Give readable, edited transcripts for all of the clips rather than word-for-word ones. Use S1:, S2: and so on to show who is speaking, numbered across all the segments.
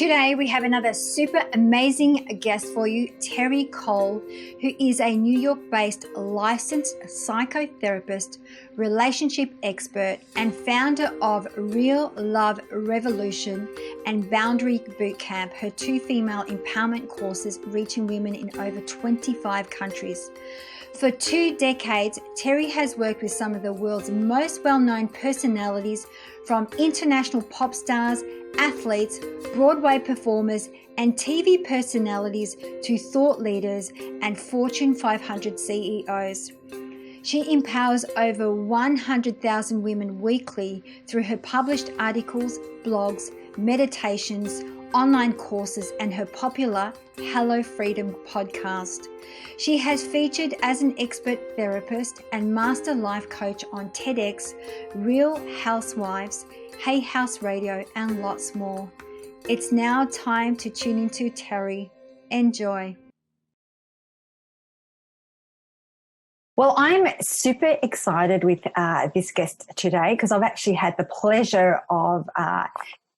S1: Today we have another super amazing guest for you, Terri Cole, who is a New York-based licensed psychotherapist, relationship expert, and founder of Real Love Revolution and Boundary Bootcamp, her two female empowerment courses reaching women in over 25 countries. For 2 decades, Terri has worked with some of the world's most well-known personalities, from international pop stars, athletes, Broadway performers, and TV personalities to thought leaders and Fortune 500 CEOs. She empowers over 100,000 women weekly through her published articles, blogs, meditations, online courses, and her popular Hello Freedom podcast. She has featured as an expert therapist and master life coach on TEDx, Real Housewives, Hey House Radio, and lots more. It's now time to tune into Terri. Enjoy. Well, I'm super excited with this guest today because I've actually had the pleasure of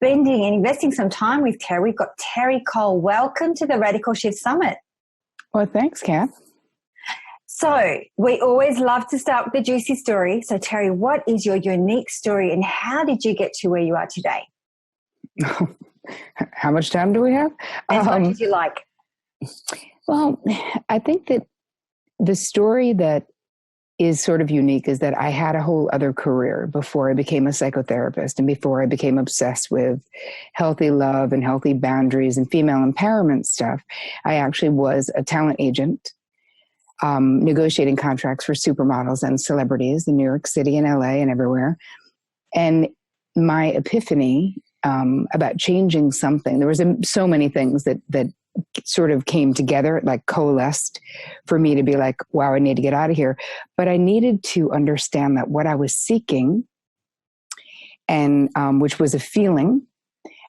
S1: spending and investing some time with Terri. We've got Terri Cole. Welcome to the Radical Shift Summit.
S2: Well, thanks, Kath.
S1: So we always love to start with the juicy story. So Terri, what is your unique story and how did you get to where you are today?
S2: How much time do we have?
S1: As much as you like.
S2: Well, I think that the story that is sort of unique is that I had a whole other career before I became a psychotherapist and before I became obsessed with healthy love and healthy boundaries and female empowerment stuff. I actually was a talent agent, negotiating contracts for supermodels and celebrities in New York City and LA and everywhere. And my epiphany about changing something, there was so many things that sort of came together, like coalesced for me to be like, wow, I need to get out of here. But I needed to understand that what I was seeking, and which was a feeling,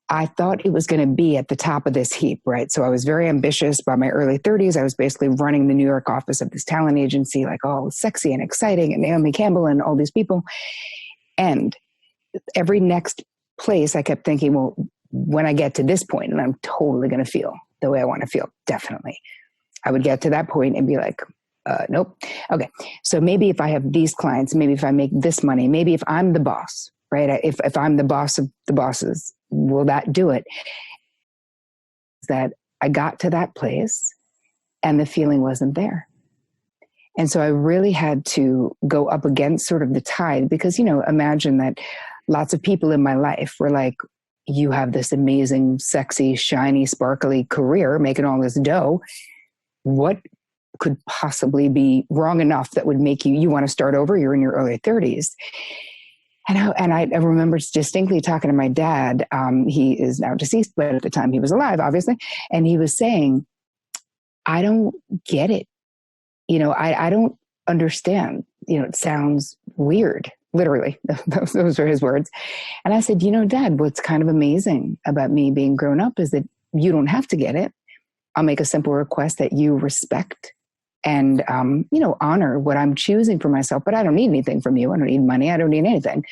S2: I thought it was going to be at the top of this heap, right? So I was very ambitious. By my early 30s, I was basically running the New York office of this talent agency, like all sexy and exciting, and Naomi Campbell and all these people. And every next place, I kept thinking, well, when I get to this point, and I'm totally going to feel the way I want to feel, definitely, I would get to that point and be like, nope. Okay. So maybe if I have these clients, maybe if I make this money, maybe if I'm the boss, right? If I'm the boss of the bosses, will that do it? That I got to that place and the feeling wasn't there. And so I really had to go up against sort of the tide because, imagine that lots of people in my life were like, you have this amazing, sexy, shiny, sparkly career, making all this dough. What could possibly be wrong enough that would make you want to start over? You're in your early 30s. And I remember distinctly talking to my dad. He is now deceased, but at the time he was alive, obviously. And he was saying, I don't get it. I don't understand. It sounds weird. Literally, those are his words. And I said, Dad, what's kind of amazing about me being grown up is that you don't have to get it. I'll make a simple request that you respect and, honor what I'm choosing for myself. But I don't need anything from you. I don't need money. I don't need anything.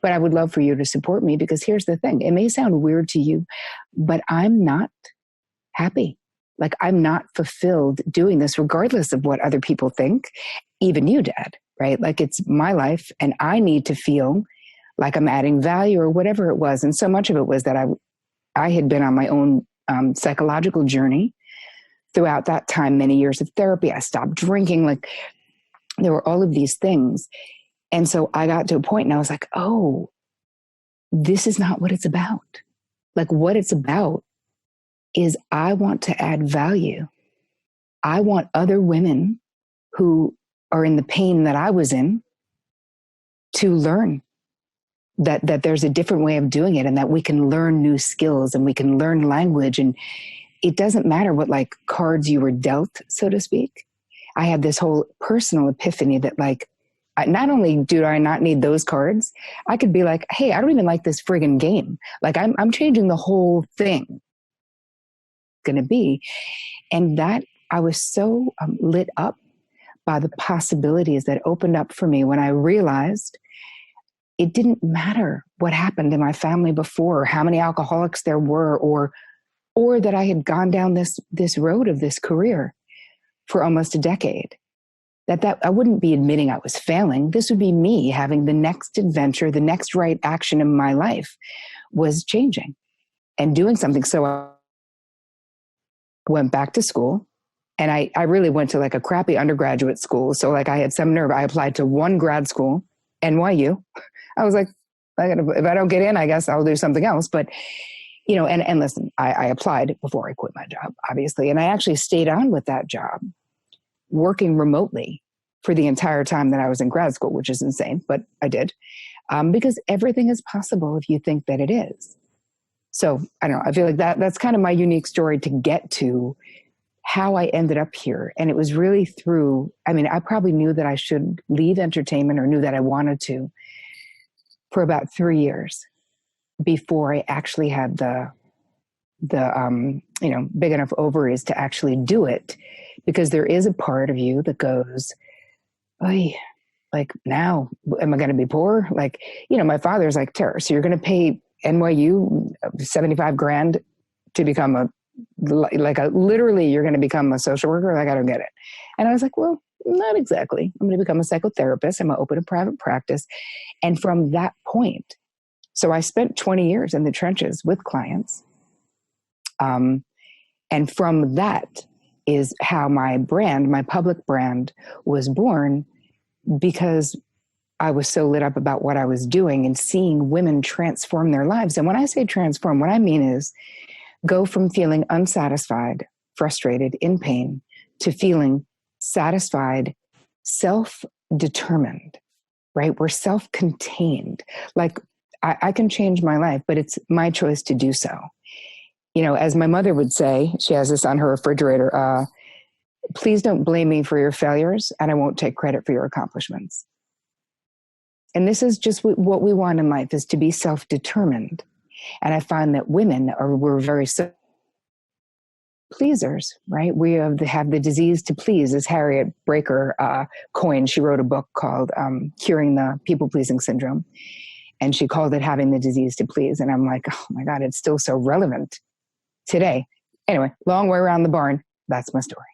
S2: But I would love for you to support me because here's the thing. It may sound weird to you, but I'm not happy. Like I'm not fulfilled doing this regardless of what other people think, even you, Dad. Right? Like it's my life and I need to feel like I'm adding value or whatever it was. And so much of it was that I had been on my own psychological journey throughout that time, many years of therapy. I stopped drinking. Like there were all of these things. And so I got to a point and I was like, oh, this is not what it's about. Like what it's about is I want to add value. I want other women who are in the pain that I was in to learn that there's a different way of doing it and that we can learn new skills and we can learn language. And it doesn't matter what like cards you were dealt, so to speak. I had this whole personal epiphany that like, not only do I not need those cards, I could be like, hey, I don't even like this friggin' game. Like I'm changing the whole thing. Going to be. And that I was so lit up by the possibilities that opened up for me when I realized it didn't matter what happened in my family before, or how many alcoholics there were, or or that I had gone down this road of this career for almost a decade. That I wouldn't be admitting I was failing. This would be me having the next adventure, the next right action in my life was changing and doing something. So I went back to school, and I really went to like a crappy undergraduate school. So like I had some nerve. I applied to one grad school, NYU. I was like, if I don't get in, I guess I'll do something else. But, you know, and listen, I applied before I quit my job, obviously. And I actually stayed on with that job, working remotely for the entire time that I was in grad school, which is insane, but I did. Because everything is possible if you think that it is. So I don't know, I feel like that's kind of my unique story to get to how I ended up here. And it was really through, I mean, I probably knew that I should leave entertainment, or knew that I wanted to, for about 3 years before I actually had the big enough ovaries to actually do it. Because there is a part of you that goes, "Oy, like, now am I going to be poor?" Like, you know, my father's like, "Terri, so you're going to pay NYU 75 grand to become literally you're going to become a social worker?" Like, I don't get it. And I was like, well, not exactly. I'm going to become a psychotherapist. I'm going to open a private practice. And from that point, so I spent 20 years in the trenches with clients. And from that is how my brand, my public brand, was born, because I was so lit up about what I was doing and seeing women transform their lives. And when I say transform, what I mean is go from feeling unsatisfied, frustrated, in pain, to feeling satisfied, self-determined, right? We're self-contained. Like, I can change my life, but it's my choice to do so. You know, as my mother would say, she has this on her refrigerator, please don't blame me for your failures, and I won't take credit for your accomplishments. And this is just what we want in life, is to be self-determined. And I find that we're very pleasers, right? We have the disease to please, as Harriet Breaker coined. She wrote a book called Curing the People-Pleasing Syndrome. And she called it having the disease to please. And I'm like, oh my God, it's still so relevant today. Anyway, long way around the barn. That's my story.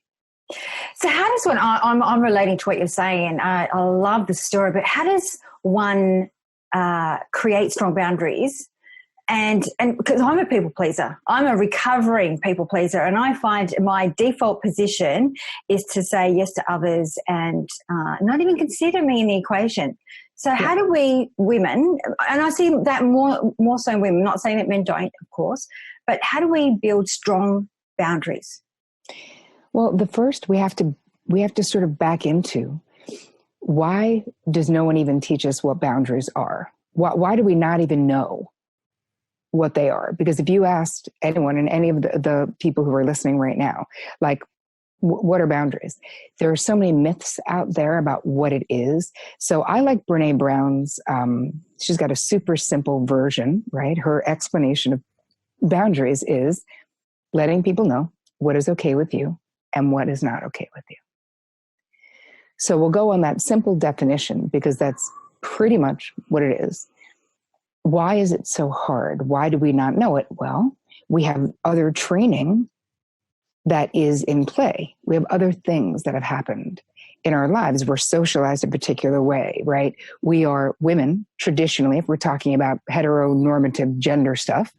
S1: So how does I'm relating to what you're saying. I love the story, but how does one create strong boundaries? And because I'm a people pleaser, I'm a recovering people pleaser, and I find my default position is to say yes to others and not even consider me in the equation. So how do we women, and I see that more so in women, not saying that men don't, of course, but how do we build strong boundaries?
S2: Well, the first we have to sort of back into, why does no one even teach us what boundaries are? Why do we not even know what they are? Because if you asked anyone, and any of the people who are listening right now, like, what are boundaries? There are so many myths out there about what it is. So I like Brene Brown's, she's got a super simple version, right? Her explanation of boundaries is letting people know what is okay with you and what is not okay with you. So we'll go on that simple definition, because that's pretty much what it is. Why is it so hard? Why do we not know it? Well, we have other training that is in play. We have other things that have happened in our lives. We're socialized a particular way, right? We are women, traditionally, if we're talking about heteronormative gender stuff,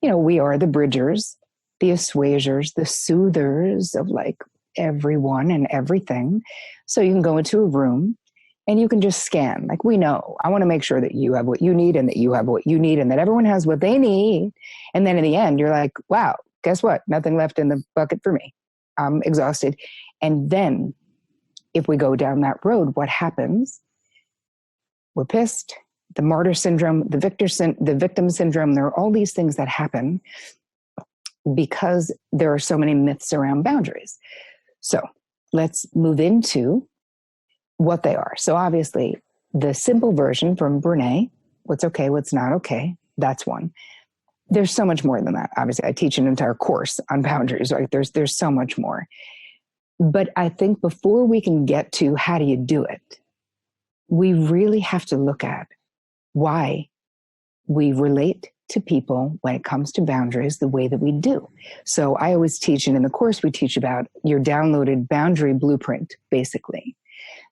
S2: you know, we are the bridgers, the assuagers, the soothers of like everyone and everything. So you can go into a room and you can just scan. Like, we know, I want to make sure that you have what you need, and that you have what you need, and that everyone has what they need. And then in the end, you're like, wow, guess what? Nothing left in the bucket for me. I'm exhausted. And then if we go down that road, what happens? We're pissed. The martyr syndrome, the victim syndrome, there are all these things that happen because there are so many myths around boundaries. So let's move into what they are. So obviously, the simple version from Brene, what's okay, what's not okay, that's one. There's so much more than that. Obviously, I teach an entire course on boundaries, right? There's so much more. But I think before we can get to how do you do it, we really have to look at why we relate to people when it comes to boundaries the way that we do. So I always teach, and in the course we teach about your downloaded boundary blueprint, basically.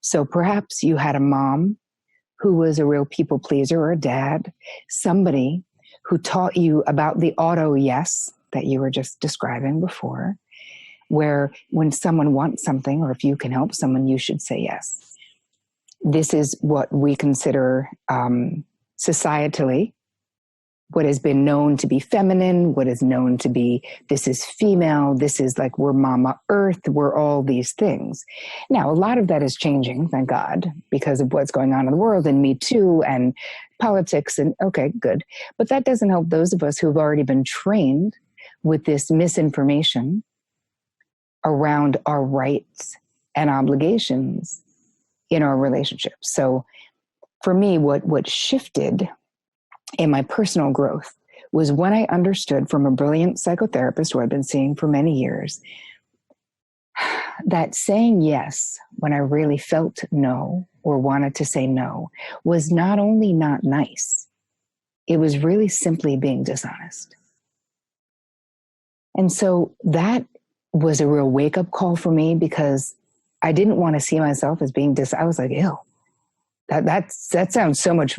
S2: So perhaps you had a mom who was a real people pleaser, or a dad, somebody who taught you about the auto yes that you were just describing before, where when someone wants something, or if you can help someone, you should say yes. This is what we consider societally what has been known to be feminine, what is known to be, this is female, this is like, we're Mama Earth, we're all these things. Now, a lot of that is changing, thank God, because of what's going on in the world, and Me Too, and politics, and okay, good. But that doesn't help those of us who have already been trained with this misinformation around our rights and obligations in our relationships. So for me, what shifted in my personal growth was when I understood from a brilliant psychotherapist who I've been seeing for many years that saying yes when I really felt no or wanted to say no was not only not nice, it was really simply being dishonest. And so that was a real wake-up call for me, because I didn't want to see myself as being I was like, ew. That sounds so much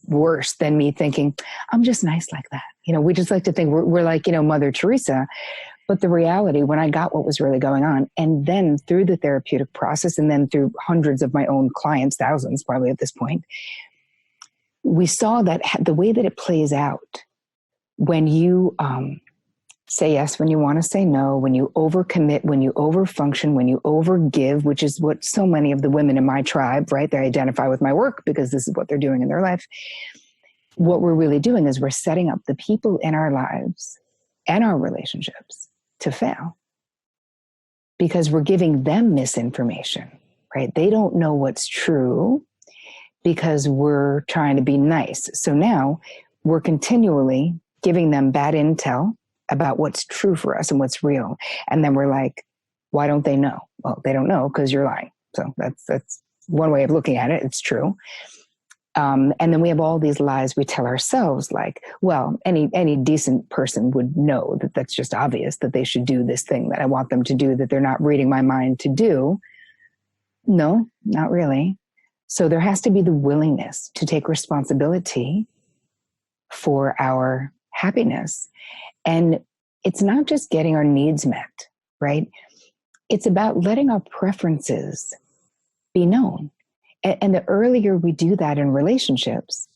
S2: worse than me thinking, I'm just nice like that. We just like to think we're like, Mother Teresa. But the reality, when I got what was really going on, and then through the therapeutic process, and then through hundreds of my own clients, thousands probably at this point, we saw that the way that it plays out when you say yes, when you want to say no, when you overcommit, when you overfunction, when you overgive, which is what so many of the women in my tribe, right? They identify with my work because this is what they're doing in their life. What we're really doing is we're setting up the people in our lives and our relationships to fail, because we're giving them misinformation, right? They don't know what's true because we're trying to be nice. So now we're continually giving them bad intel about what's true for us and what's real. And then we're like, why don't they know? Well, they don't know because you're lying. So that's one way of looking at it. It's true. And then we have all these lies we tell ourselves, like, well, any decent person would know that that's just obvious, that they should do this thing that I want them to do, that they're not reading my mind to do. No, not really. So there has to be the willingness to take responsibility for our happiness. And it's not just getting our needs met, right? It's about letting our preferences be known. And the earlier we do that in relationships,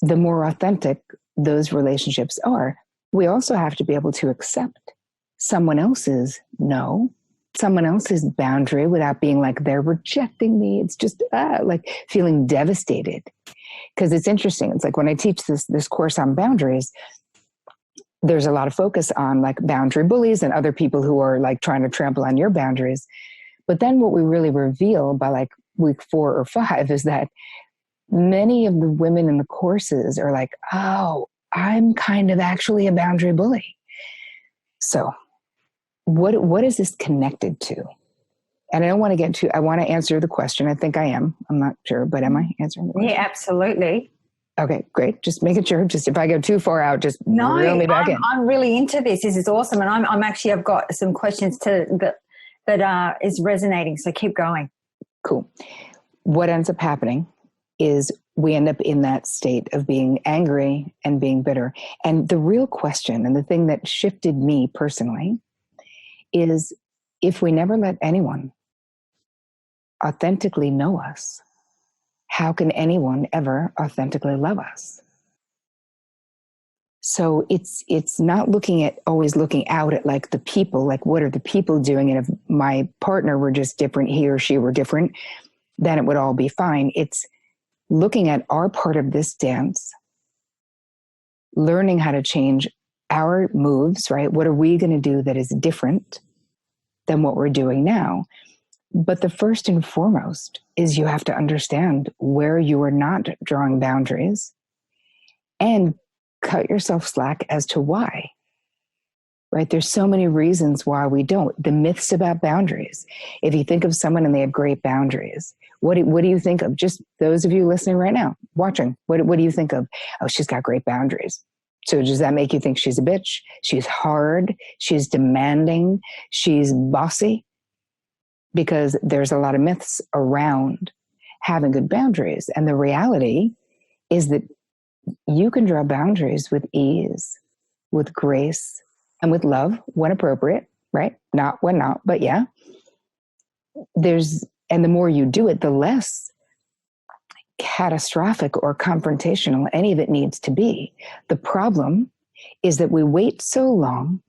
S2: the more authentic those relationships are. We also have to be able to accept someone else's no, someone else's boundary, without being like, they're rejecting me. It's just like feeling devastated. Because it's interesting. It's like when I teach this course on boundaries, there's a lot of focus on like boundary bullies and other people who are like trying to trample on your boundaries. But then what we really reveal by like week 4 or 5 is that many of the women in the courses are like, oh, I'm kind of actually a boundary bully. So what is this connected to? And I don't want to get to, I want to answer the question. I think I am. I'm not sure, but am I answering the question?
S1: Yeah, absolutely.
S2: Okay, great. Just making sure. Just if I go too far out, just reel me back in.
S1: I'm really into this. This is awesome. And I'm actually, I've got some questions that is resonating. So keep going.
S2: Cool. What ends up happening is we end up in that state of being angry and being bitter. And the real question, and the thing that shifted me personally, is if we never let anyone authentically know us, how can anyone ever authentically love us? So it's not always looking out at like the people, like what are the people doing? And if my partner were just different, he or she were different, then it would all be fine. It's looking at our part of this dance, learning how to change our moves, right? What are we going to do that is different than what we're doing now? But the first and foremost is you have to understand where you are not drawing boundaries and cut yourself slack as to why, right? There's so many reasons why we don't. The myths about boundaries. If you think of someone and they have great boundaries, what do you think of? Just those of you listening right now, watching, what do you think of? Oh, she's got great boundaries. So does that make you think she's a bitch? She's hard. She's demanding. She's bossy. Because there's a lot of myths around having good boundaries. And the reality is that you can draw boundaries with ease, with grace, and with love when appropriate, right? Not when not, but yeah. And the more you do it, the less catastrophic or confrontational any of it needs to be. The problem is that we wait so long,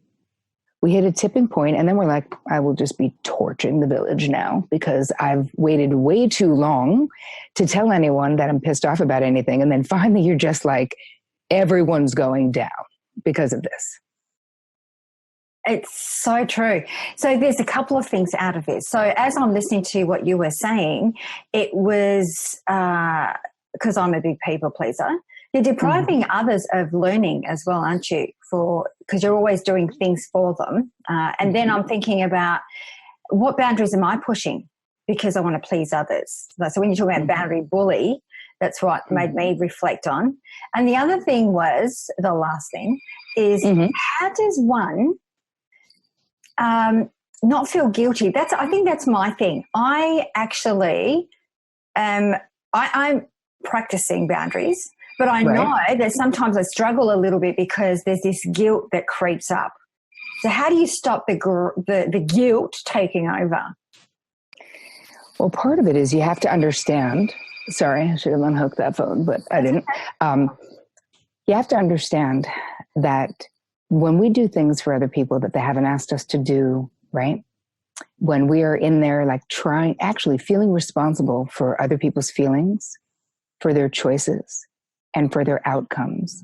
S2: we hit a tipping point, and then we're like, I will just be torching the village now because I've waited way too long to tell anyone that I'm pissed off about anything. And then finally you're just like, everyone's going down because of this.
S1: It's so true. So there's a couple of things out of this. So as I'm listening to what you were saying, it was because I'm a big people pleaser. You're depriving others of learning as well, aren't you? Because you're always doing things for them. And then I'm thinking about what boundaries am I pushing because I want to please others. So when you talk about boundary bully, that's what made me reflect on. And the other thing was, the last thing is, how does one not feel guilty? I think that's my thing. I actually I'm practicing boundaries. But I know that sometimes I struggle a little bit because there's this guilt that creeps up. So how do you stop the guilt taking over?
S2: Well, part of it is you have to understand. Sorry, I should have unhooked that phone, but I didn't. You have to understand that when we do things for other people that they haven't asked us to do, right? When we are in there like actually feeling responsible for other people's feelings, for their choices, and for their outcomes,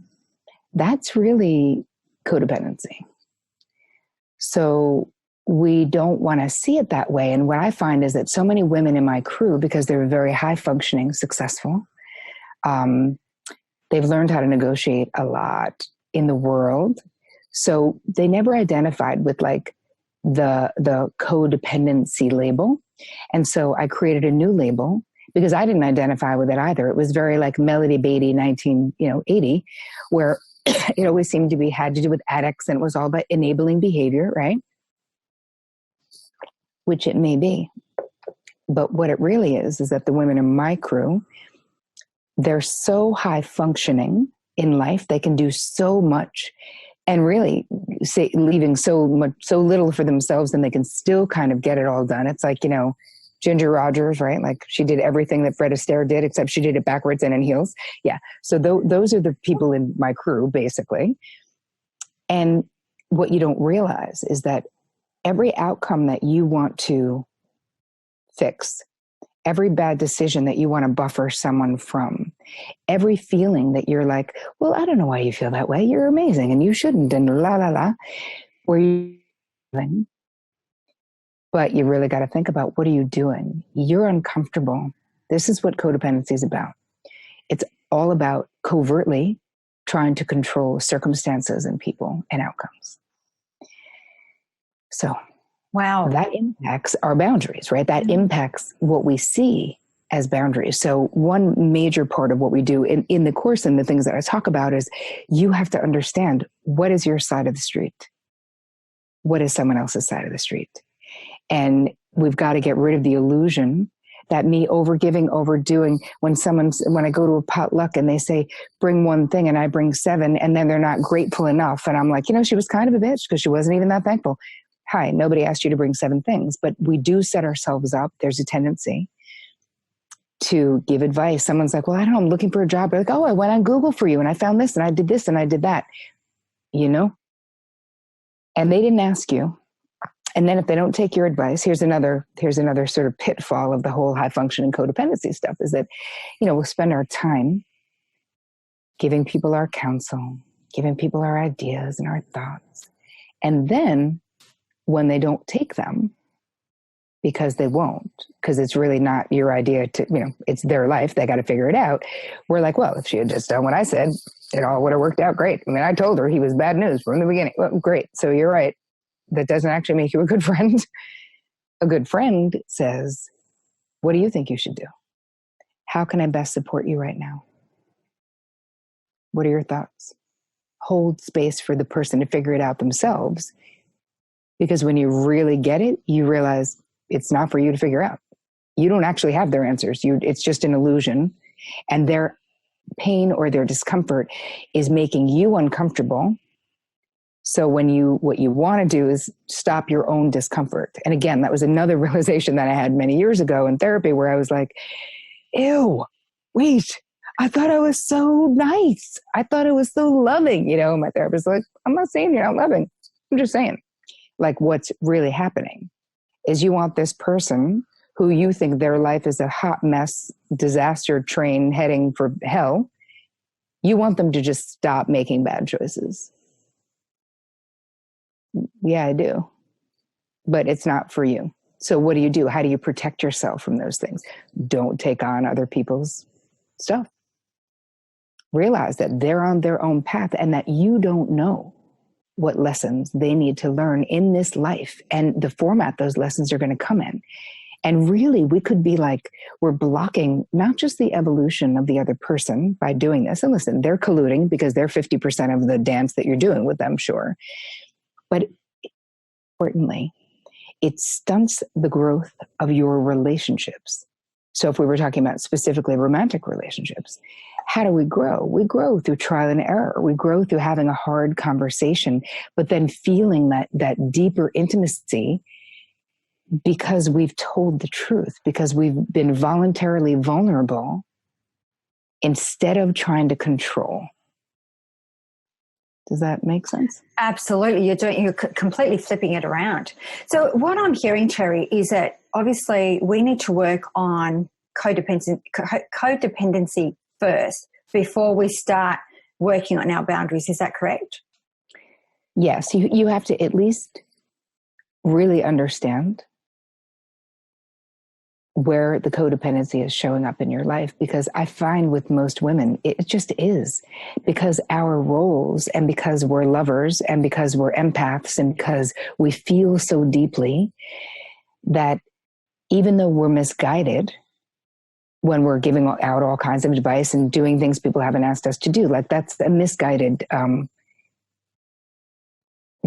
S2: that's really codependency. So we don't want to see it that way. And what I find is that so many women in my crew, because they're very high functioning, successful, they've learned how to negotiate a lot in the world. So they never identified with like the codependency label. And so I created a new label because I didn't identify with it either. It was very like Melody Beatty 1980, where it always seemed to had to do with addicts, and it was all about enabling behavior, right? Which it may be. But what it really is that the women in my crew, they're so high functioning in life, they can do so much and really leaving so little for themselves, and they can still kind of get it all done. It's like, Ginger Rogers, right? Like she did everything that Fred Astaire did, except she did it backwards and in heels. Yeah. So those are the people in my crew, basically. And what you don't realize is that every outcome that you want to fix, every bad decision that you want to buffer someone from, every feeling that you're like, well, I don't know why you feel that way. You're amazing and you shouldn't, and la, la, la, where you feeling. But you really got to think about, what are you doing? You're uncomfortable. This is what codependency is about. It's all about covertly trying to control circumstances and people and outcomes. So wow, that impacts our boundaries, right? That impacts what we see as boundaries. So one major part of what we do in the course and the things that I talk about is you have to understand, what is your side of the street? What is someone else's side of the street? And we've got to get rid of the illusion that me overgiving, overdoing, when I go to a potluck and they say, bring one thing and I bring 7, and then they're not grateful enough. And I'm like, she was kind of a bitch because she wasn't even that thankful. Hi, nobody asked you to bring 7 things, but we do set ourselves up. There's a tendency to give advice. Someone's like, well, I don't know, I'm looking for a job. They're like, oh, I went on Google for you and I found this and I did this and I did that, and they didn't ask you. And then if they don't take your advice, here's another sort of pitfall of the whole high functioning codependency stuff is that, we'll spend our time giving people our counsel, giving people our ideas and our thoughts. And then when they don't take them, because they won't, because it's really not your idea to, it's their life, they got to figure it out. We're like, well, if she had just done what I said, it all would have worked out great. I mean, I told her he was bad news from the beginning. Well, great. So you're right. That doesn't actually make you a good friend. A good friend says, what do you think you should do? How can I best support you right now? What are your thoughts? hold space for the person to figure it out themselves. Because when you really get it, you realize it's not for you to figure out. You don't actually have their answers. It's just an illusion. And their pain or their discomfort is making you uncomfortable. So what you want to do is stop your own discomfort. And again, that was another realization that I had many years ago in therapy, where I was like, ew, wait, I thought I was so nice. I thought I was so loving. My therapist was like, I'm not saying you're not loving. I'm just saying, like, what's really happening is you want this person who you think their life is a hot mess, disaster train heading for hell. You want them to just stop making bad choices. Yeah, I do. But it's not for you. So what do? How do you protect yourself from those things? Don't take on other people's stuff. Realize that they're on their own path and that you don't know what lessons they need to learn in this life and the format those lessons are going to come in. And really, we could be like, we're blocking not just the evolution of the other person by doing this. And listen, they're colluding because they're 50% of the dance that you're doing with them, sure. But importantly, it stunts the growth of your relationships. So if we were talking about specifically romantic relationships, how do we grow? We grow through trial and error. We grow through having a hard conversation, but then feeling that deeper intimacy because we've told the truth, because we've been voluntarily vulnerable instead of trying to control. Does that make sense?
S1: Absolutely. You're completely flipping it around. So what I'm hearing, Terri, is that obviously we need to work on codependency first before we start working on our boundaries. Is that correct?
S2: Yes. You have to at least really understand where the codependency is showing up in your life, because I find with most women, it just is, because our roles and because we're lovers and because we're empaths and because we feel so deeply that even though we're misguided when we're giving out all kinds of advice and doing things people haven't asked us to do, like that's a misguided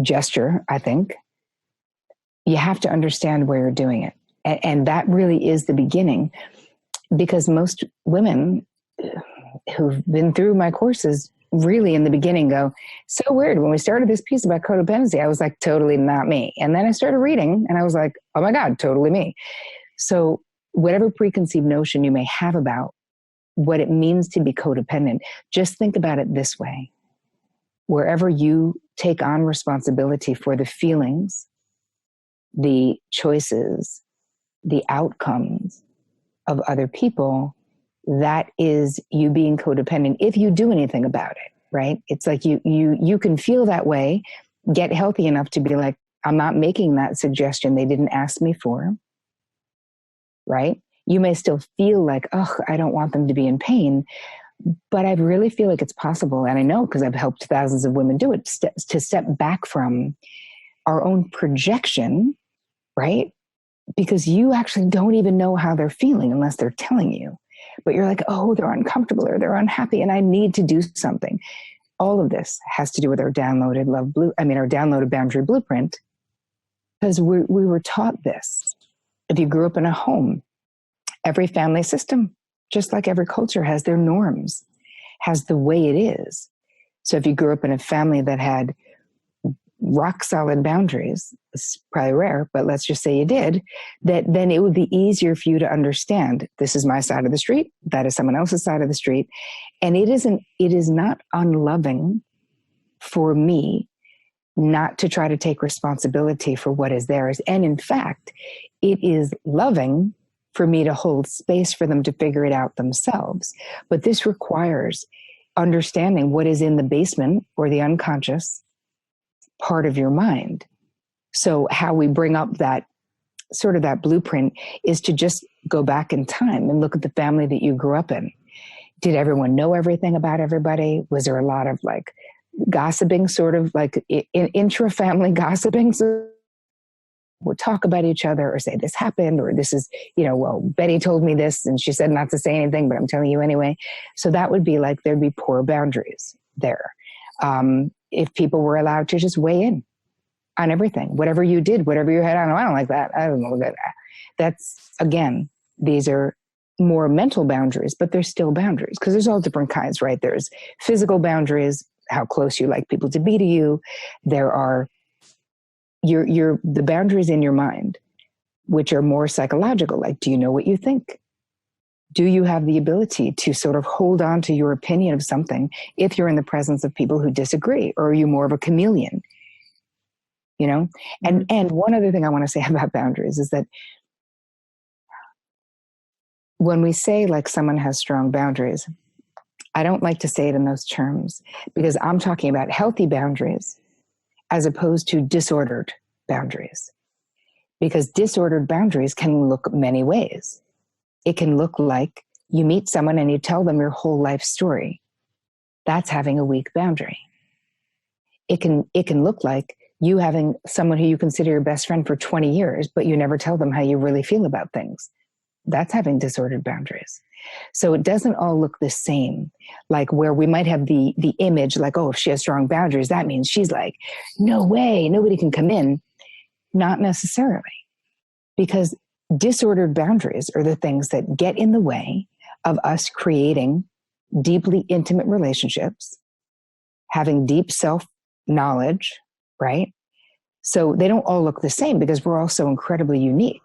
S2: gesture, I think. You have to understand where you're doing it. And that really is the beginning, because most women who've been through my courses really in the beginning go, so weird. When we started this piece about codependency, I was like, totally not me. And then I started reading and I was like, oh my God, totally me. So whatever preconceived notion you may have about what it means to be codependent, just think about it this way. Wherever you take on responsibility for the feelings, the choices, the outcomes of other people, that is you being codependent if you do anything about it, right? It's like you can feel that way, get healthy enough to be like, I'm not making that suggestion they didn't ask me for, right? You may still feel like, oh, I don't want them to be in pain, but I really feel like it's possible, and I know because I've helped thousands of women do it, to step back from our own projection, right? Because you actually don't even know how they're feeling unless they're telling you. But you're like, oh, they're uncomfortable or they're unhappy and I need to do something. All of this has to do with our downloaded our downloaded boundary blueprint, because we were taught this. If you grew up in a home, every family system, just like every culture, has their norms, has the way it is. So if you grew up in a family that had rock solid boundaries, it's probably rare, but let's just say you did, then it would be easier for you to understand, this is my side of the street, that is someone else's side of the street. And it is not unloving for me not to try to take responsibility for what is theirs. And in fact, it is loving for me to hold space for them to figure it out themselves. But this requires understanding what is in the basement or the unconscious part of your mind. So how we bring up that sort of that blueprint is to just go back in time and look at the family that you grew up in. Did everyone know everything about everybody? Was there a lot of like gossiping, sort of like intra-family gossiping? So would talk about each other or say this happened, or this is, well, Betty told me this and she said not to say anything, but I'm telling you anyway. So that would be like, there'd be poor boundaries there. If people were allowed to just weigh in on everything, whatever you did, whatever you had, I don't like that. I don't know that. That's, again, these are more mental boundaries, but they're still boundaries because there's all different kinds, right? There's physical boundaries, how close you like people to be to you. There are the boundaries in your mind, which are more psychological. Like, do you know what you think? Do you have the ability to sort of hold on to your opinion of something if you're in the presence of people who disagree? Or are you more of a chameleon? You know? And one other thing I want to say about boundaries is that when we say like someone has strong boundaries, I don't like to say it in those terms because I'm talking about healthy boundaries as opposed to disordered boundaries. Because disordered boundaries can look many ways. It can look like you meet someone and you tell them your whole life story. That's having a weak boundary. It can look like you having someone who you consider your best friend for 20 years, but you never tell them how you really feel about things. That's having disordered boundaries. So it doesn't all look the same, like where we might have the image like, oh, if she has strong boundaries, that means she's like, no way, nobody can come in. Not necessarily, because disordered boundaries are the things that get in the way of us creating deeply intimate relationships, having deep self-knowledge, right? So they don't all look the same because we're all so incredibly unique.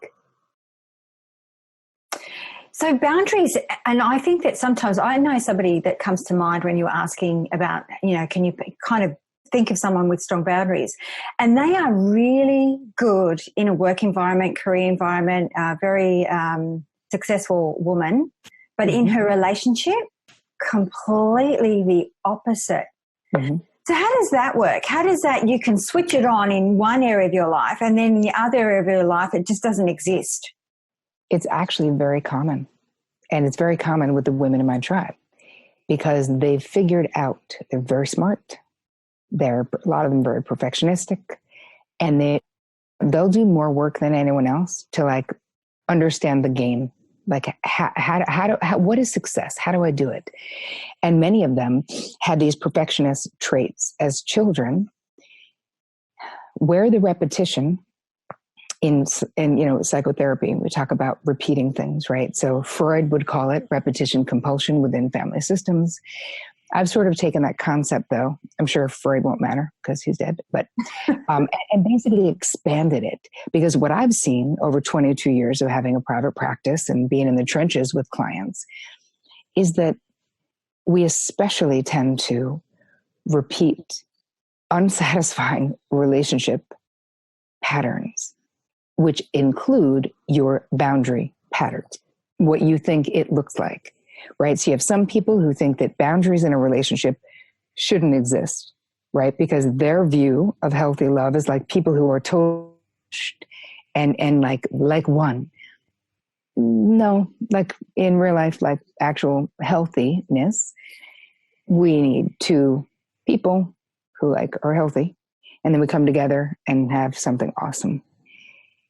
S1: So boundaries, and I think that sometimes I know somebody that comes to mind when you were asking about, can you kind of think of someone with strong boundaries, and they are really good in a work environment, career environment, very successful woman, but in her relationship, completely the opposite. Mm-hmm. So how does that work? How does that, you can switch it on in one area of your life and then in the other area of your life, it just doesn't exist?
S2: It's actually very common. And it's very common with the women in my tribe because they've figured out, they're very smart. They're, a lot of them, very perfectionistic, and they'll do more work than anyone else to like understand the game. Like what is success? How do I do it? And many of them had these perfectionist traits as children, where the repetition in psychotherapy, we talk about repeating things, right? So Freud would call it repetition compulsion within family systems. I've sort of taken that concept, though. I'm sure Freud won't matter because he's dead, but and basically expanded it, because what I've seen over 22 years of having a private practice and being in the trenches with clients is that we especially tend to repeat unsatisfying relationship patterns, which include your boundary patterns, what you think it looks like. Right? So you have some people who think that boundaries in a relationship shouldn't exist, right? Because their view of healthy love is like people who are touched and like one. No, like in real life, like actual healthiness, we need two people who like are healthy, and then we come together and have something awesome.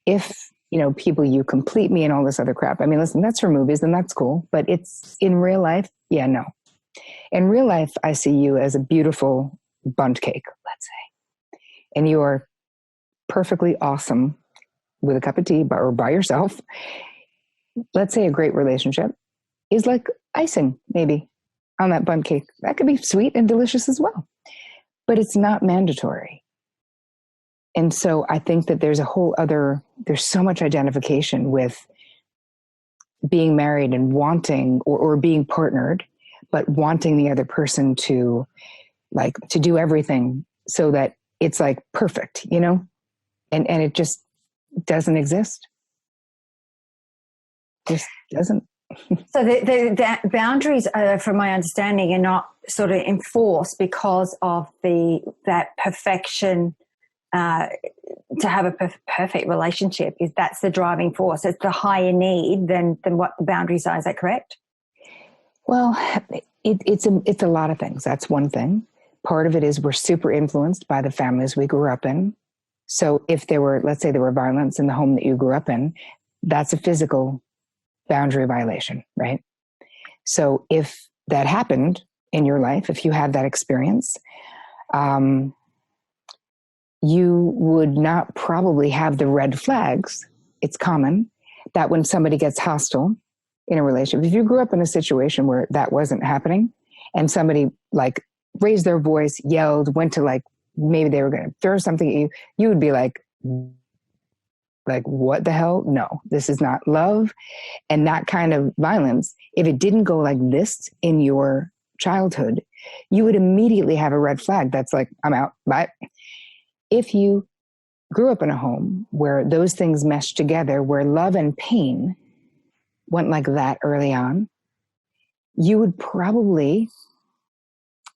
S2: If people, you complete me and all this other crap. I mean, listen, that's for movies and that's cool, but it's in real life. Yeah, no. In real life, I see you as a beautiful bundt cake, let's say, and you are perfectly awesome with a cup of tea or by yourself. Let's say a great relationship is like icing maybe on that bundt cake. That could be sweet and delicious as well, but it's not mandatory. And so I think that there's so much identification with being married and wanting or being partnered, but wanting the other person to do everything so that it's like perfect, and it just doesn't exist. Just doesn't.
S1: So the boundaries, from my understanding, are not sort of enforced because of that perfection. To have a perfect relationship, that's the driving force. It's the higher need than what the boundaries are. Is that correct?
S2: Well, it's a lot of things. That's one thing. Part of it is we're super influenced by the families we grew up in. So if let's say there were violence in the home that you grew up in, that's a physical boundary violation, right? So if that happened in your life, if you had that experience, you would not probably have the red flags. It's common that when somebody gets hostile in a relationship, if you grew up in a situation where that wasn't happening and somebody like raised their voice, yelled, went to like, maybe they were going to throw something at you, you would be like, what the hell? No, this is not love. And that kind of violence, if it didn't go like this in your childhood, you would immediately have a red flag. That's like, I'm out, bye. If you grew up in a home where those things meshed together, where love and pain went like that early on, you would probably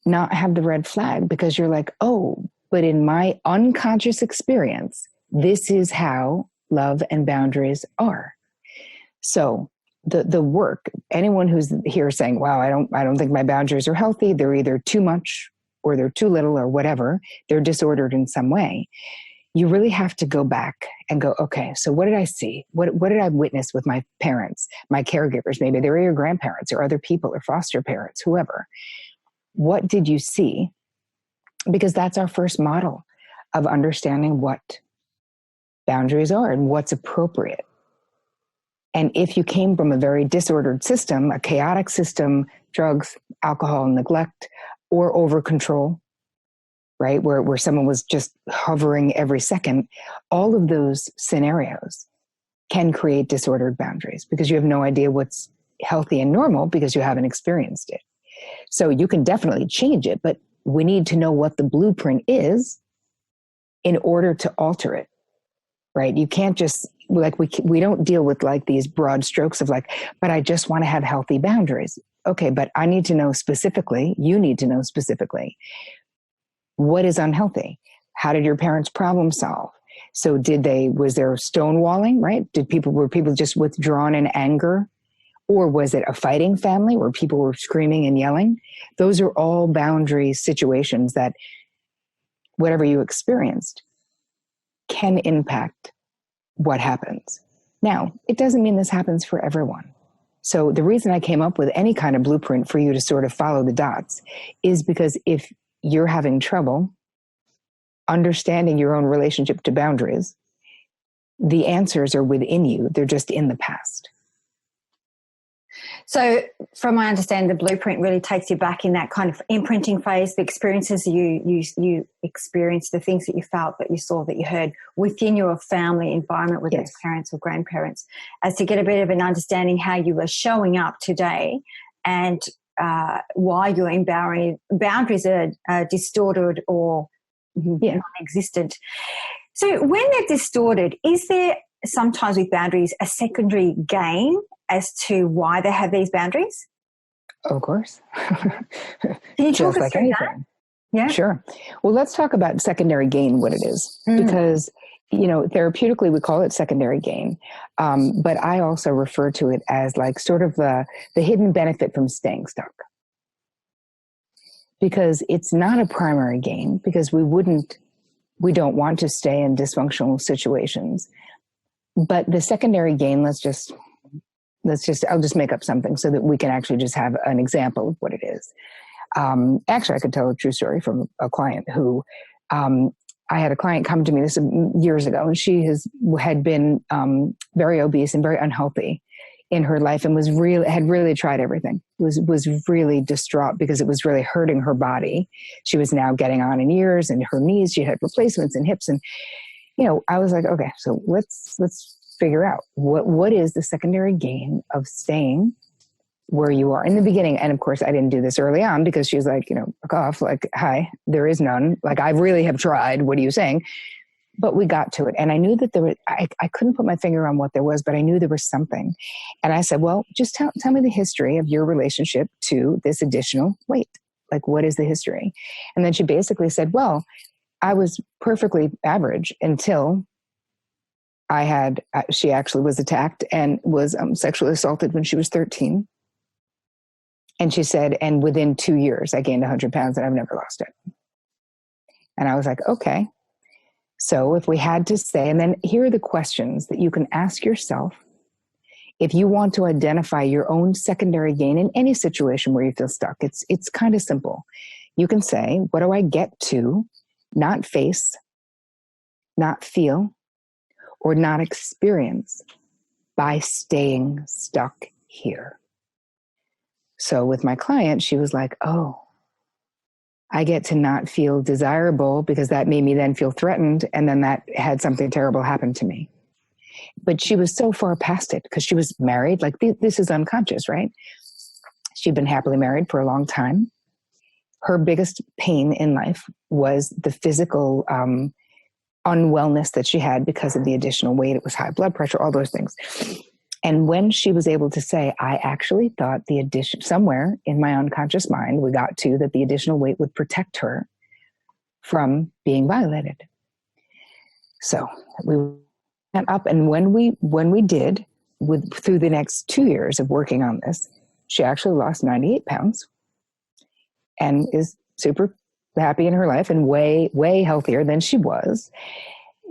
S2: not have the red flag because you're like, oh, but in my unconscious experience, this is how love and boundaries are. So the work, anyone who's here saying, wow, I don't think my boundaries are healthy. They're either too much or they're too little or whatever. They're disordered in some way. You really have to go back and go, okay, so what did I see? What did I witness with my parents, my caregivers? Maybe they were your grandparents or other people or foster parents, whoever. What did you see? Because that's our first model of understanding what boundaries are and what's appropriate. And if you came from a very disordered system, a chaotic system, drugs, alcohol, neglect, or over control, right? Where someone was just hovering every second, all of those scenarios can create disordered boundaries because you have no idea what's healthy and normal because you haven't experienced it. So you can definitely change it, but we need to know what the blueprint is in order to alter it, right? You can't just, like, we don't deal with like these broad strokes of like, but I just want to have healthy boundaries. Okay, but I need to know specifically, you need to know specifically, what is unhealthy? How did your parents problem solve? So was there stonewalling, right? Were people just withdrawn in anger? Or was it a fighting family where people were screaming and yelling? Those are all boundary situations that whatever you experienced can impact what happens. Now, it doesn't mean this happens for everyone. So the reason I came up with any kind of blueprint for you to sort of follow the dots is because if you're having trouble understanding your own relationship to boundaries, the answers are within you. They're just in the past.
S1: So from my understanding, the blueprint really takes you back in that kind of imprinting phase, the experiences you experienced, the things that you felt, that you saw, that you heard within your family environment, whether it's parents or grandparents, as to get a bit of an understanding how you were showing up today and why your boundaries are distorted or non-existent. So when they're distorted, is there sometimes with boundaries a secondary gain as to why they have these boundaries?
S2: Of course.
S1: Can you talk us through that? Yeah.
S2: Sure. Well, let's talk about secondary gain, what it is, because, therapeutically we call it secondary gain. But I also refer to it as like sort of the hidden benefit from staying stuck. Because it's not a primary gain, because we don't want to stay in dysfunctional situations. But the secondary gain, I'll just make up something so that we can actually just have an example of what it is. Actually, I could tell a true story from a client who, I had a client come to me this years ago, and she had been very obese and very unhealthy in her life, and had really tried everything. Was really distraught because it was really hurting her body. She was now getting on in years, and her knees, she had replacements and hips, and I was like, okay, so let's figure out what is the secondary gain of staying where you are in the beginning. And of course, I didn't do this early on because she was like, fuck off, like, hi, there is none. Like, I really have tried. What are you saying? But we got to it. And I knew that I couldn't put my finger on what there was, but I knew there was something. And I said, well, just tell me the history of your relationship to this additional weight. Like, what is the history? And then she basically said, well, I was perfectly average until she actually was attacked and was sexually assaulted when she was 13. And she said, and within 2 years, I gained 100 pounds and I've never lost it. And I was like, okay. So if we had to say, and then here are the questions that you can ask yourself if you want to identify your own secondary gain in any situation where you feel stuck. It's kind of simple. you can say, what do I get to not face, not feel, or not experience by staying stuck here? So with my client, she was like, oh, I get to not feel desirable because that made me then feel threatened. And then that had something terrible happen to me. But she was so far past it because she was married. Like this is unconscious, right? She'd been happily married for a long time. Her biggest pain in life was the physical unwellness that she had because of the additional weight. It was high blood pressure, all those things. And when she was able to say, I actually thought the addition, somewhere in my unconscious mind, we got to that the additional weight would protect her from being violated. So we went up, and when we did, through the next 2 years of working on this, she actually lost 98 pounds and is super happy in her life and way, way healthier than she was.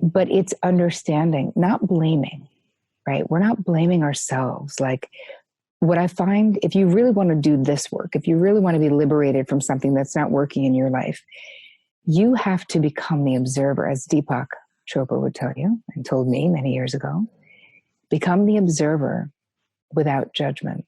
S2: But it's understanding, not blaming. Right? We're not blaming ourselves. Like what I find, if you really want to do this work, if you really want to be liberated from something that's not working in your life, you have to become the observer, as Deepak Chopra would tell you and told me many years ago. Become the observer without judgment.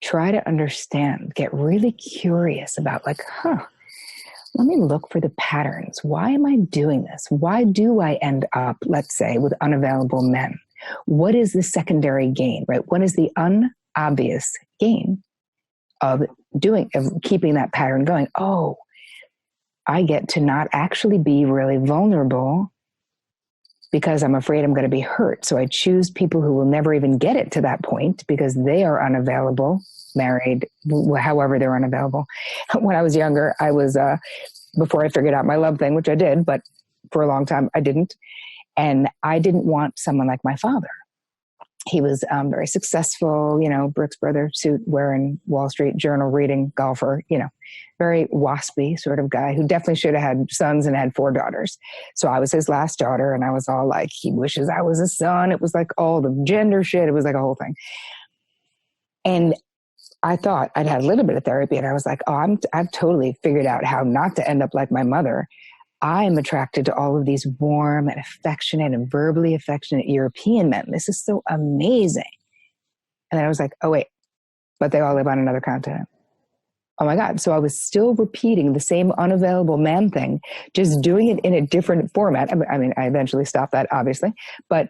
S2: Try to understand, get really curious about like, let me look for the patterns. Why am I doing this? Why do I end up, let's say, with unavailable men? What is the secondary gain, right? What is the unobvious gain of keeping that pattern going? Oh, I get to not actually be really vulnerable because I'm afraid I'm going to be hurt. So I choose people who will never even get it to that point because they are unavailable, married, however they're unavailable. When I was younger, I was, before I figured out my love thing, which I did, but for a long time I didn't. And I didn't want someone like my father. He was very successful, Brooks Brothers suit wearing, Wall Street Journal reading, golfer, very waspy sort of guy who definitely should have had sons and had 4 daughters. So I was his last daughter, and I was all like, he wishes I was a son. It was like all the gender shit. It was like a whole thing. And I thought I'd had a little bit of therapy, and I was like, oh, I've totally figured out how not to end up like my mother. I am attracted to all of these warm and affectionate and verbally affectionate European men. This is so amazing. And then I was like, oh, wait, but they all live on another continent. Oh my God. So I was still repeating the same unavailable man thing, just doing it in a different format. I mean, I eventually stopped that, obviously, but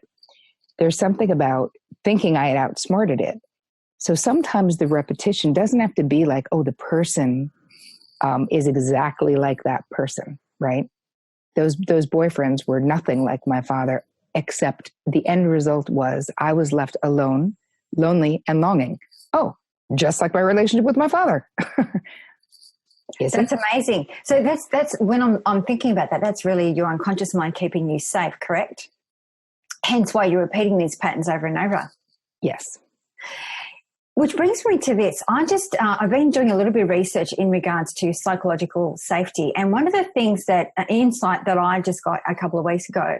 S2: there's something about thinking I had outsmarted it. So sometimes the repetition doesn't have to be like, oh, the person is exactly like that person, right? Those boyfriends were nothing like my father, except the end result was I was left alone, lonely, and longing. Oh, just like my relationship with my father.
S1: That's amazing. So that's when I'm thinking about that. That's really your unconscious mind keeping you safe, correct? Hence why you're repeating these patterns over and over.
S2: Yes.
S1: Which brings me to this. I've been doing a little bit of research in regards to psychological safety. And one of the things insight that I just got a couple of weeks ago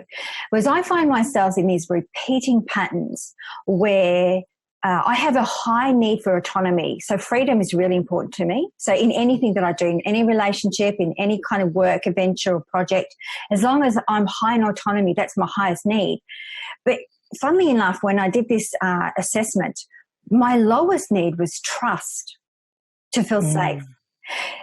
S1: was I find myself in these repeating patterns where I have a high need for autonomy. So freedom is really important to me. So in anything that I do, in any relationship, in any kind of work, adventure or project, as long as I'm high in autonomy, that's my highest need. But funnily enough, when I did this assessment, my lowest need was trust, to feel safe.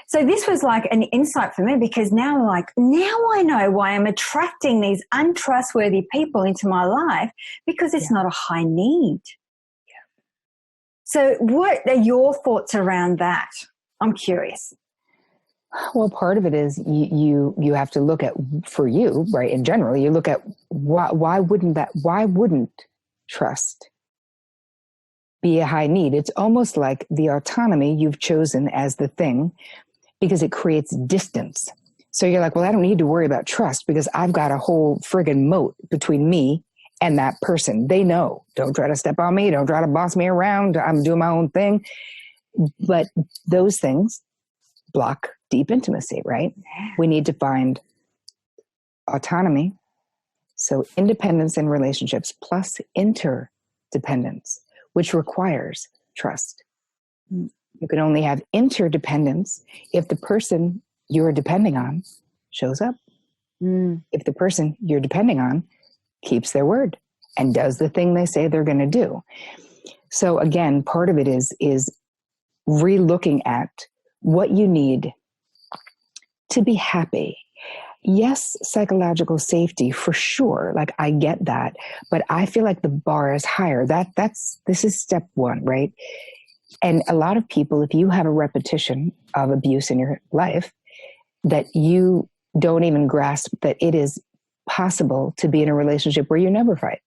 S1: So this was like an insight for me because now I know why I'm attracting these untrustworthy people into my life because it's not a high need. Yeah. So what are your thoughts around that? I'm curious.
S2: Well, part of it is you have to look at, for you, right, in general, you look at why wouldn't trust be a high need? It's almost like the autonomy you've chosen as the thing because it creates distance. So you're like, well, I don't need to worry about trust because I've got a whole friggin' moat between me and that person. They know, don't try to step on me. Don't try to boss me around. I'm doing my own thing. But those things block deep intimacy, right? We need to find autonomy. So independence in relationships plus interdependence, which requires trust. You can only have interdependence if the person you're depending on shows up. If the person you're depending on keeps their word and does the thing they say they're going to do. So again, part of it is re-looking at what you need to be happy. Yes, psychological safety for sure. Like I get that, but I feel like the bar is higher. This is step one, right? And a lot of people, if you have a repetition of abuse in your life, that you don't even grasp that it is possible to be in a relationship where you never fight.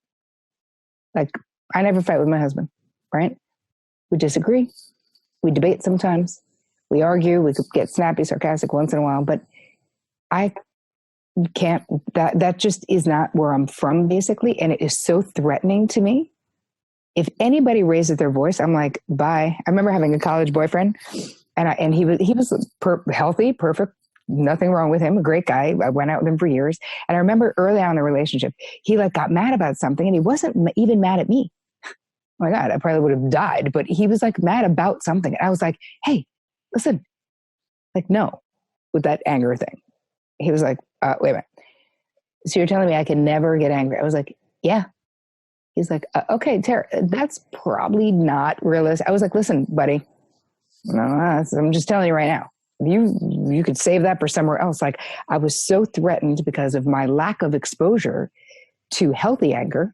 S2: Like I never fight with my husband, right? We disagree. We debate sometimes. We argue. We could get snappy, sarcastic once in a while, but I can't, that just is not where I'm from basically. And it is so threatening to me. If anybody raises their voice, I'm like, bye. I remember having a college boyfriend and he was healthy, perfect, nothing wrong with him, a great guy. I went out with him for years. And I remember early on in the relationship, he like got mad about something and he wasn't even mad at me. Oh my God, I probably would have died, but he was like mad about something. And I was like, hey, listen, like, no, with that anger thing. He was like, wait a minute. So you're telling me I can never get angry? I was like, yeah. He's like, okay, Terri, that's probably not realistic. I was like, listen, buddy, no, I'm just telling you right now. You could save that for somewhere else. Like I was so threatened because of my lack of exposure to healthy anger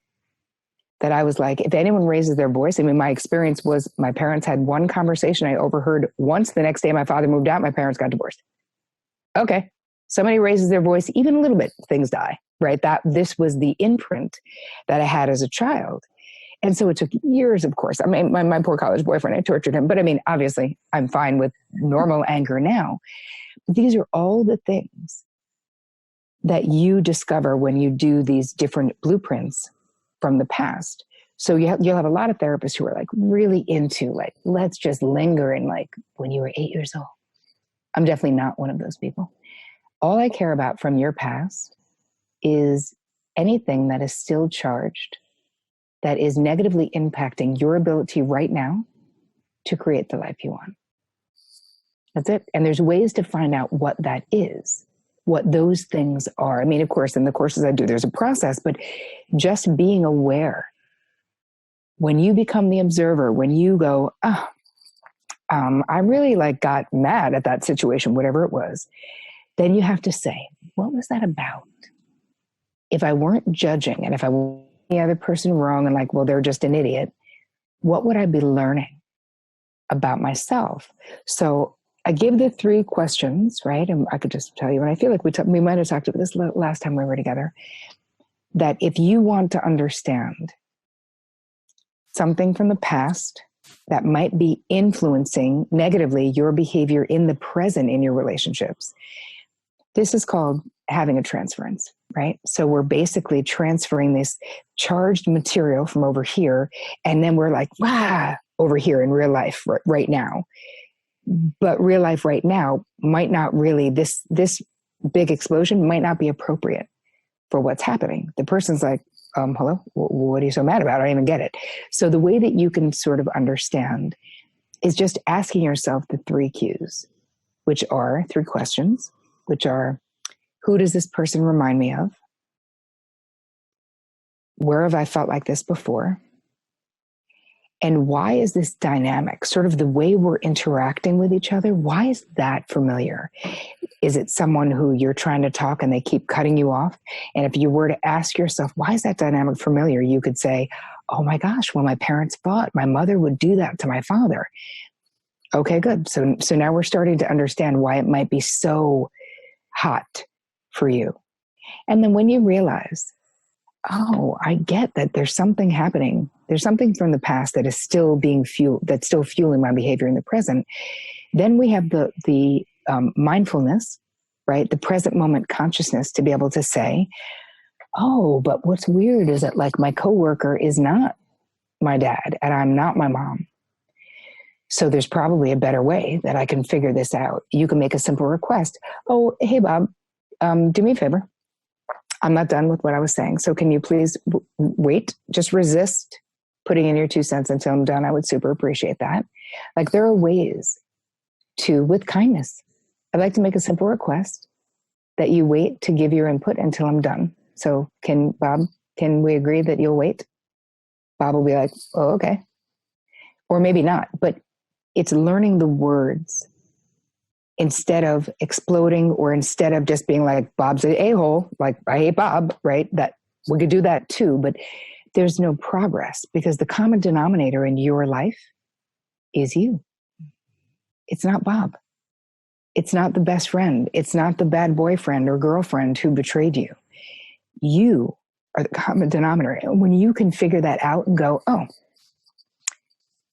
S2: that I was like, if anyone raises their voice, I mean, my experience was my parents had one conversation I overheard once. The next day my father moved out, my parents got divorced. Okay. Somebody raises their voice, even a little bit, things die, right? This was the imprint that I had as a child. And so it took years, of course. I mean, my poor college boyfriend, I tortured him. But I mean, obviously, I'm fine with normal anger now. But these are all the things that you discover when you do these different blueprints from the past. So you'll have a lot of therapists who are like really into like, let's just linger in like when you were 8 years old. I'm definitely not one of those people. All I care about from your past is anything that is still charged, that is negatively impacting your ability right now to create the life you want. That's it. And there's ways to find out what that is, what those things are. I mean, of course, in the courses I do, there's a process, but just being aware. When you become the observer, when you go, I really like got mad at that situation, whatever it was, then you have to say, what was that about? If I weren't judging and if I were the other person wrong and like, well, they're just an idiot, what would I be learning about myself? So I give the 3 questions, right? And I could just tell you, and I feel like we might have talked about this last time we were together, that if you want to understand something from the past that might be influencing negatively your behavior in the present in your relationships, this is called having a transference, right? So we're basically transferring this charged material from over here, and then we're like, over here in real life right now. But real life right now might not really, this big explosion might not be appropriate for what's happening. The person's like, hello, what are you so mad about? I don't even get it. So the way that you can sort of understand is just asking yourself the 3 cues, which are 3 questions, which are, who does this person remind me of? Where have I felt like this before? And why is this dynamic, sort of the way we're interacting with each other, why is that familiar? Is it someone who you're trying to talk and they keep cutting you off? And if you were to ask yourself, why is that dynamic familiar? You could say, oh my gosh, when my parents fought, my mother would do that to my father. Okay, good. So now we're starting to understand why it might be so hot for you. And then when you realize, oh, I get that there's something happening. There's something from the past that is still being that's still fueling my behavior in the present. Then we have the mindfulness, right? The present moment consciousness to be able to say, oh, but what's weird is that like my coworker is not my dad and I'm not my mom. So there's probably a better way that I can figure this out. You can make a simple request. Oh, hey, Bob, do me a favor. I'm not done with what I was saying. So can you please wait, just resist putting in your 2 cents until I'm done. I would super appreciate that. Like there are ways to, with kindness, I'd like to make a simple request that you wait to give your input until I'm done. So Bob, can we agree that you'll wait? Bob will be like, oh, okay. Or maybe not, but it's learning the words instead of exploding, or instead of just being like, Bob's an a-hole, like I hate Bob, right? That we could do that too, but there's no progress because the common denominator in your life is you. It's not Bob. It's not the best friend. It's not the bad boyfriend or girlfriend who betrayed you. You are the common denominator. And when you can figure that out and go, oh,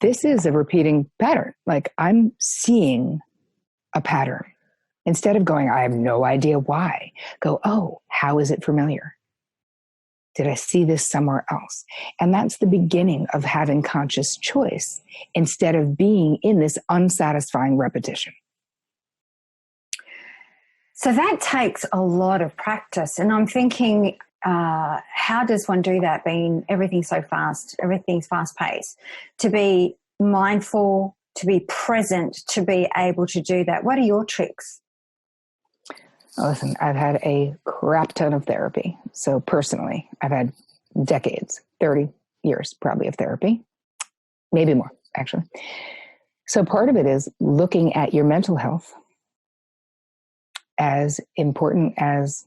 S2: this is a repeating pattern. Like I'm seeing a pattern. Instead of going, I have no idea why, go, oh, how is it familiar? Did I see this somewhere else? And that's the beginning of having conscious choice instead of being in this unsatisfying repetition.
S1: So that takes a lot of practice. And I'm thinking, how does one do that, being everything's so fast, everything's fast paced, to be mindful, to be present, to be able to do that? What are your tricks?
S2: Listen, I've had a crap ton of therapy. So personally, I've had decades, 30 years probably of therapy, maybe more actually. So part of it is looking at your mental health as important as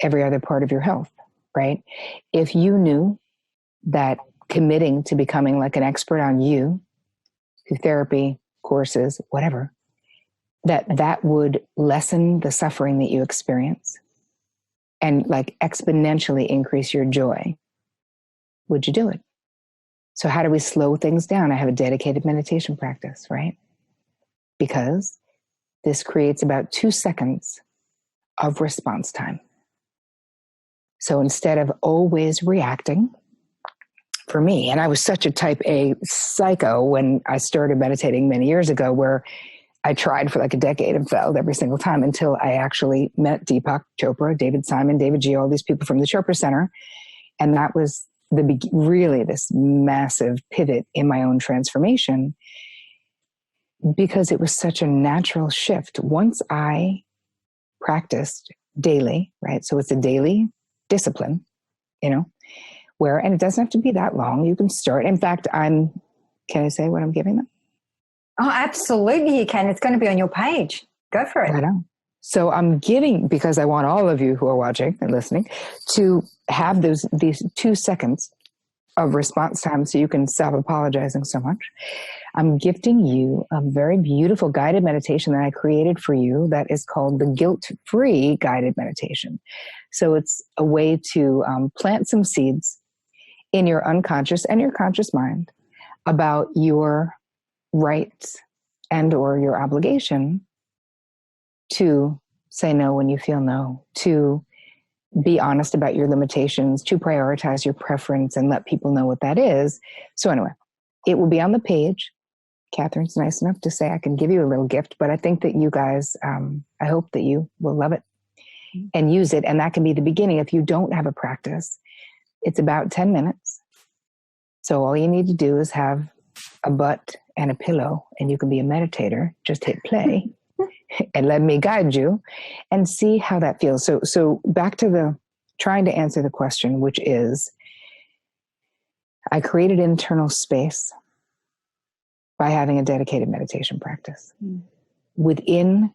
S2: every other part of your health, right? If you knew that committing to becoming like an expert on you through therapy, courses, whatever, that would lessen the suffering that you experience and like exponentially increase your joy, would you do it? So how do we slow things down? I have a dedicated meditation practice, right? Because this creates about 2 seconds of response time. So instead of always reacting, for me, and I was such a type A psycho when I started meditating many years ago, where I tried for like a decade and failed every single time until I actually met Deepak Chopra, David Simon, David G, all these people from the Chopra Center. And that was really this massive pivot in my own transformation, because it was such a natural shift. Once I practiced daily, right? So it's a daily discipline, and it doesn't have to be that long. You can start. In fact, can I say what I'm giving them?
S1: Oh, absolutely you can. It's going to be on your page. Go for it.
S2: Right on. So I'm giving, because I want all of you who are watching and listening to have these 2 seconds of response time so you can stop apologizing so much. I'm gifting you a very beautiful guided meditation that I created for you that is called the Guilt-Free Guided Meditation. So it's a way to plant some seeds in your unconscious and your conscious mind about your rights and or your obligation to say no when you feel no, to be honest about your limitations, to prioritize your preference and let people know what that is. So anyway, it will be on the page. Catherine's nice enough to say I can give you a little gift, but I think that you guys, I hope that you will love it and use it. And that can be the beginning. If you don't have a practice, it's about 10 minutes. So all you need to do is have a butt and a pillow, and you can be a meditator. Just hit play and let me guide you and see how that feels. So back to trying to answer the question, which is, I created internal space by having a dedicated meditation practice. Within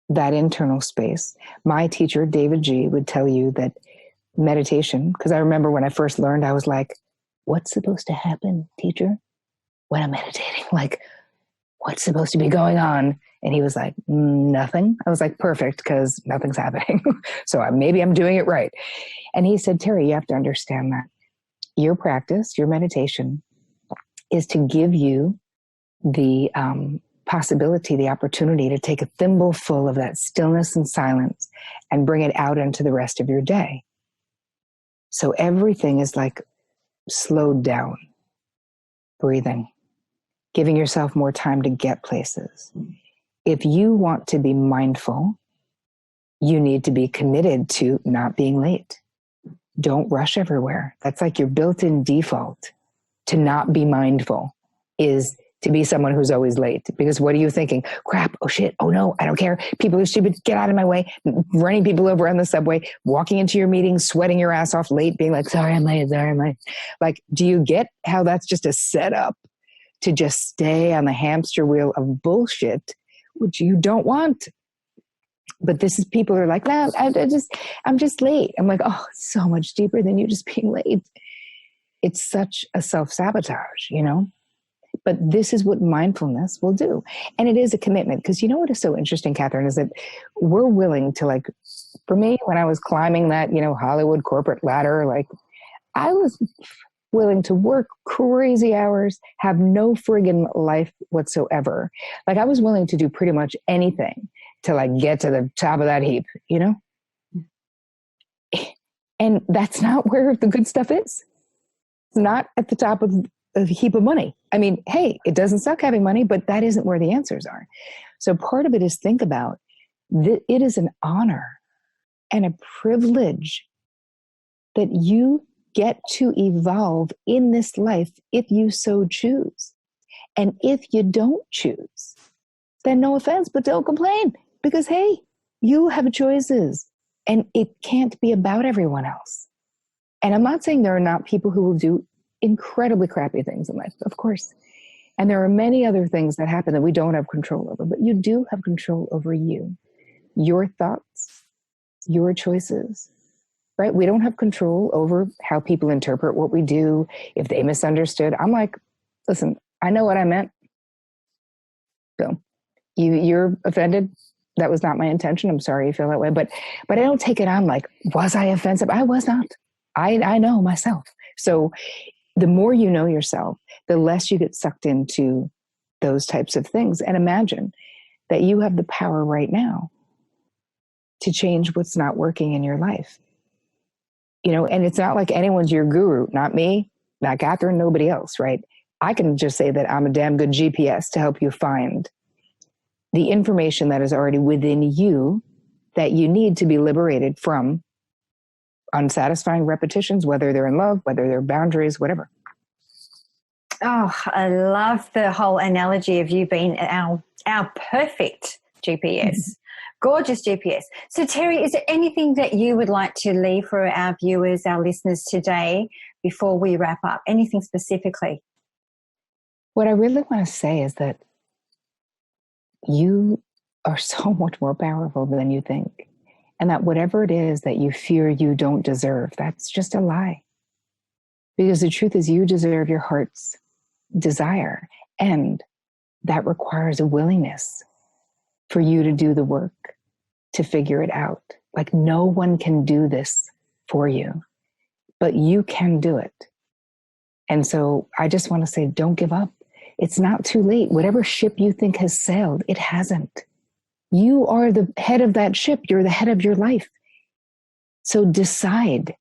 S2: that internal space, my teacher, David G, would tell you that meditation, because I remember when I first learned, I was like, what's supposed to happen, teacher, when I'm meditating? Like, what's supposed to be going on? And he was like, nothing. I was like, perfect, because nothing's happening. So maybe I'm doing it right. And he said, Terri, you have to understand that your practice, your meditation, is to give you the possibility, the opportunity to take a thimbleful of that stillness and silence and bring it out into the rest of your day. So everything is like slowed down, breathing, giving yourself more time to get places. If you want to be mindful, you need to be committed to not being late. Don't rush everywhere. That's like your built-in default to not be mindful, is to be someone who's always late. Because what are you thinking? Crap, oh shit, oh no, I don't care. People are stupid, get out of my way. Running people over on the subway, walking into your meeting, sweating your ass off late, being like, sorry, I'm late, sorry, I'm late. Like, do you get how that's just a setup to just stay on the hamster wheel of bullshit, which you don't want? But this is, people are like, no, I'm just late. I'm like, oh, it's so much deeper than you just being late. It's such a self-sabotage, you know? But this is what mindfulness will do. And it is a commitment, because you know what is so interesting, Catherine, is that we're willing to, like, for me, when I was climbing that, you know, Hollywood corporate ladder, like, I was willing to work crazy hours, have no friggin' life whatsoever. Like, I was willing to do pretty much anything to, like, get to the top of that heap, you know? And that's not where the good stuff is. It's not at the top of a heap of money. I mean, hey, it doesn't suck having money, but that isn't where the answers are. So part of it is, think about that it is an honor and a privilege that you get to evolve in this life if you so choose. And if you don't choose, then no offense, but don't complain, because hey, you have choices and it can't be about everyone else. And I'm not saying there are not people who will do incredibly crappy things in life, of course. And there are many other things that happen that we don't have control over, but you do have control over you, your thoughts, your choices, right? We don't have control over how people interpret what we do. If they misunderstood, I'm like, listen, I know what I meant. So you're offended. That was not my intention. I'm sorry you feel that way, but I don't take it on like, was I offensive? I was not. I know myself. So the more you know yourself, the less you get sucked into those types of things. And imagine that you have the power right now to change what's not working in your life. You know, and it's not like anyone's your guru, not me, not Catherine, nobody else, right? I can just say that I'm a damn good GPS to help you find the information that is already within you that you need to be liberated from unsatisfying repetitions, whether they're in love, whether they're boundaries, whatever.
S1: Oh, I love the whole analogy of you being our perfect GPS. Gorgeous GPS. So Terri, is there anything that you would like to leave for our viewers, our listeners today before we wrap up? Anything specifically?
S2: What I really want to say is that you are so much more powerful than you think. And that whatever it is that you fear you don't deserve, that's just a lie. Because the truth is, you deserve your heart's desire. And that requires a willingness for you to do the work, to figure it out. Like, no one can do this for you, but you can do it. And so I just want to say, don't give up. It's not too late. Whatever ship you think has sailed, it hasn't. You are the head of that ship. You're the head of your life. So decide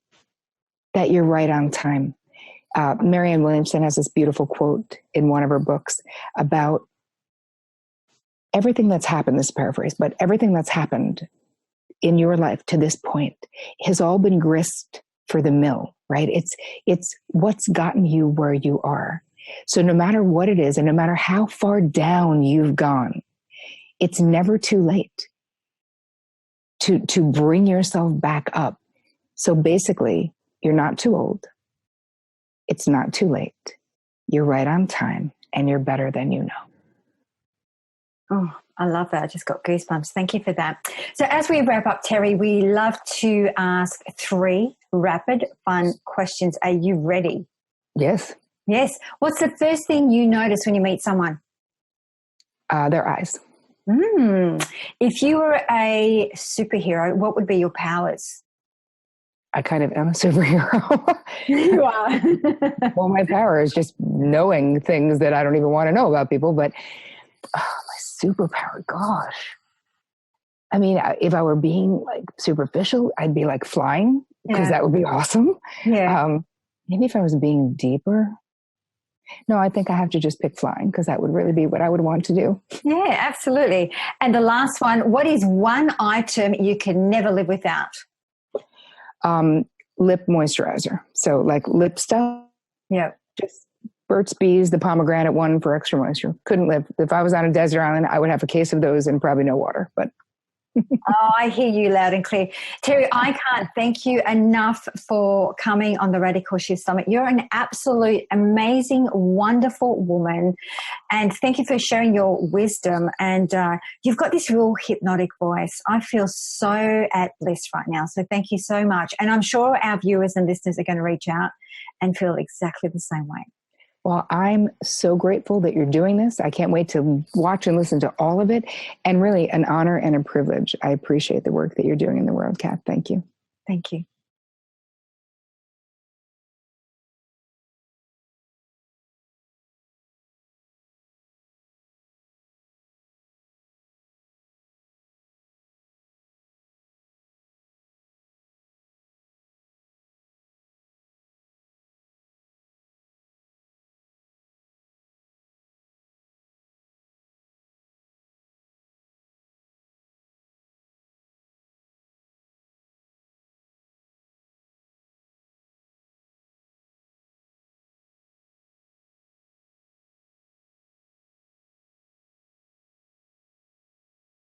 S2: that you're right on time. Marianne Williamson has this beautiful quote in one of her books about everything that's happened, this paraphrase, but everything that's happened in your life to this point has all been grist for the mill, right? It's what's gotten you where you are. So no matter what it is, and no matter how far down you've gone, it's never too late to bring yourself back up. So basically, you're not too old. It's not too late. You're right on time, and you're better than you know.
S1: Oh, I love that. I just got goosebumps. Thank you for that. So as we wrap up, Terri, we love to ask 3 rapid fun questions. Are you ready?
S2: Yes.
S1: Yes. What's the first thing you notice when you meet someone?
S2: Their eyes.
S1: If you were a superhero, what would be your powers?
S2: I kind of am a superhero.
S1: You are.
S2: Well, my power is just knowing things that I don't even want to know about people. But my superpower, gosh. I mean, if I were being like superficial, I'd be like flying, because that would be awesome.
S1: Yeah.
S2: Maybe if I was being deeper. No, I think I have to just pick flying, because that would really be what I would want to do.
S1: Yeah, absolutely. And the last one, what is one item you can never live without?
S2: Lip moisturizer. So like lip stuff.
S1: Yeah.
S2: Just Burt's Bees, the pomegranate one for extra moisture. Couldn't live. If I was on a desert island, I would have a case of those and probably no water. But
S1: Oh, I hear you loud and clear. Terri, I can't thank you enough for coming on the Radical Shift Summit. You're an absolute amazing, wonderful woman. And thank you for sharing your wisdom. And you've got this real hypnotic voice. I feel so at bliss right now. So thank you so much. And I'm sure our viewers and listeners are going to reach out and feel exactly the same way.
S2: Well, I'm so grateful that you're doing this. I can't wait to watch and listen to all of it. And really an honor and a privilege. I appreciate the work that you're doing in the world, Kath. Thank you.
S1: Thank you.